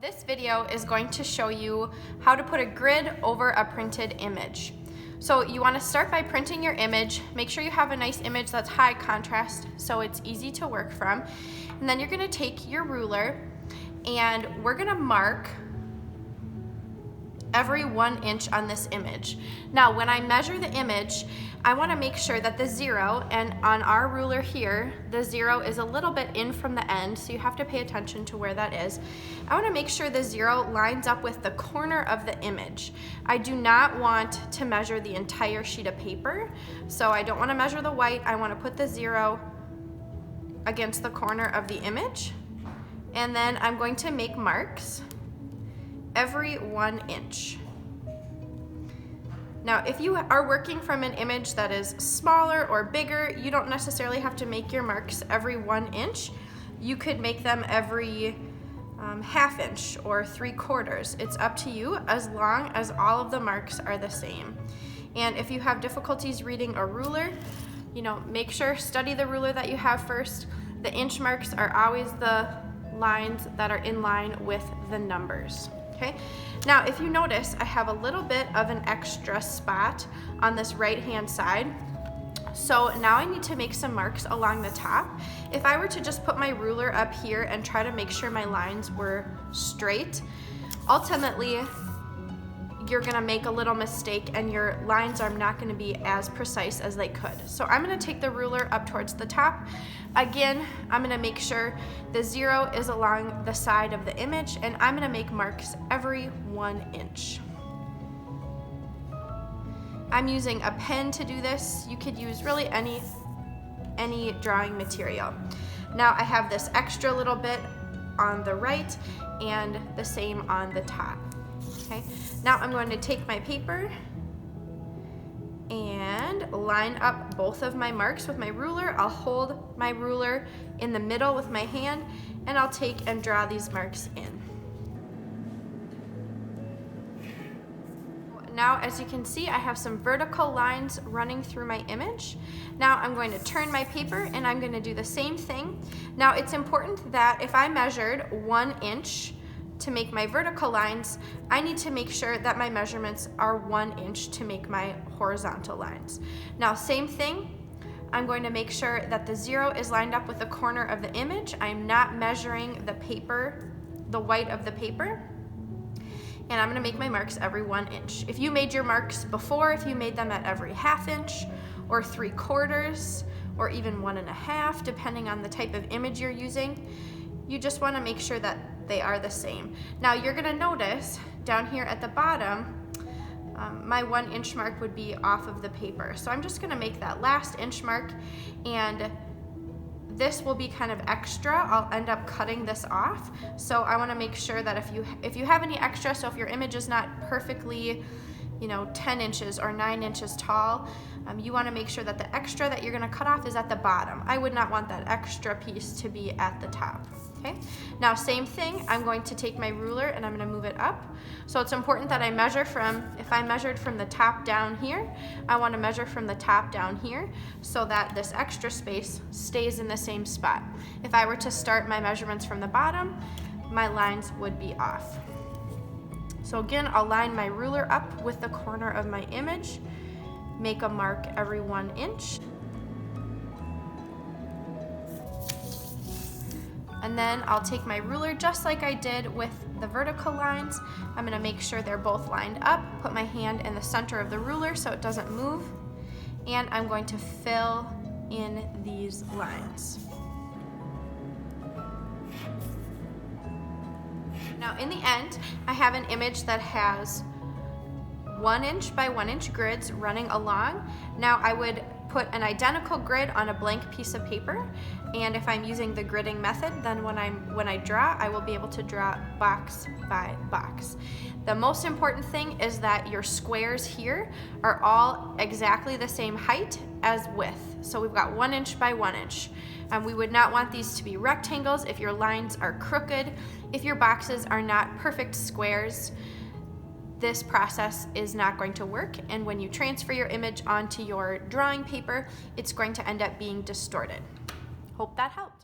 This video is going to show you how to put a grid over a printed image. So you want to start by printing your image. Make sure you have a nice image that's high contrast so it's easy to work from. And then you're going to take your ruler and we're going to mark every 1 inch on this image. Now when I measure the image, I want to make sure that the 0, and on our ruler here, the 0 is a little bit in from the end, so you have to pay attention to where that is. I want to make sure the 0 lines up with the corner of the image. I do not want to measure the entire sheet of paper, so I don't want to measure the white. I want to put the 0 against the corner of the image, and then I'm going to make marks every 1 inch. Now, if you are working from an image that is smaller or bigger, you don't necessarily have to make your marks every 1 inch. You could make them every ½ inch or 3/4. It's up to you, as long as all of the marks are the same. And if you have difficulties reading a ruler, make sure study the ruler that you have first. The inch marks are always the lines that are in line with the numbers. Okay. Now, if you notice, I have a little bit of an extra spot on this right-hand side. So now I need to make some marks along the top. If I were to just put my ruler up here and try to make sure my lines were straight, ultimately, you're gonna make a little mistake and your lines are not gonna be as precise as they could. So I'm gonna take the ruler up towards the top. Again, I'm gonna make sure the 0 is along the side of the image, and I'm gonna make marks every 1 inch. I'm using a pen to do this. You could use really any drawing material. Now I have this extra little bit on the right and the same on the top. Okay. Now I'm going to take my paper and line up both of my marks with my ruler. I'll hold my ruler in the middle with my hand, and I'll take and draw these marks in. Now, as you can see, I have some vertical lines running through my image. Now I'm going to turn my paper and I'm going to do the same thing. Now it's important that if I measured 1 inch to make my vertical lines, I need to make sure that my measurements are 1 inch to make my horizontal lines. Now, same thing, I'm going to make sure that the 0 is lined up with the corner of the image. I'm not measuring the paper, the white of the paper, and I'm gonna make my marks every 1 inch. If you made your marks before, if you made them at every ½ inch or 3/4 or even 1½ depending on the type of image you're using, you just wanna make sure that they are the same. Now you're gonna notice down here at the bottom, my 1 inch mark would be off of the paper. So I'm just gonna make that last inch mark, and this will be kind of extra. I'll end up cutting this off. So I wanna make sure that if you have any extra, so if your image is not perfectly 10 inches or 9 inches tall, you wanna make sure that the extra that you're gonna cut off is at the bottom. I would not want that extra piece to be at the top. Okay. Now, same thing, I'm going to take my ruler and I'm gonna move it up. So it's important that I measure if I measured from the top down here, I wanna measure from the top down here so that this extra space stays in the same spot. If I were to start my measurements from the bottom, my lines would be off. So again, I'll line my ruler up with the corner of my image, make a mark every 1 inch. And then I'll take my ruler just like I did with the vertical lines. I'm gonna make sure they're both lined up, put my hand in the center of the ruler so it doesn't move, and I'm going to fill in these lines. Now in the end, I have an image that has 1 inch by 1 inch grids running along. Now I would put an identical grid on a blank piece of paper, and if I'm using the gridding method, then when I draw, I will be able to draw box by box. The most important thing is that your squares here are all exactly the same height as width. So we've got 1 inch by 1 inch. We would not want these to be rectangles if your lines are crooked. If your boxes are not perfect squares, this process is not going to work, and when you transfer your image onto your drawing paper, it's going to end up being distorted. Hope that helped.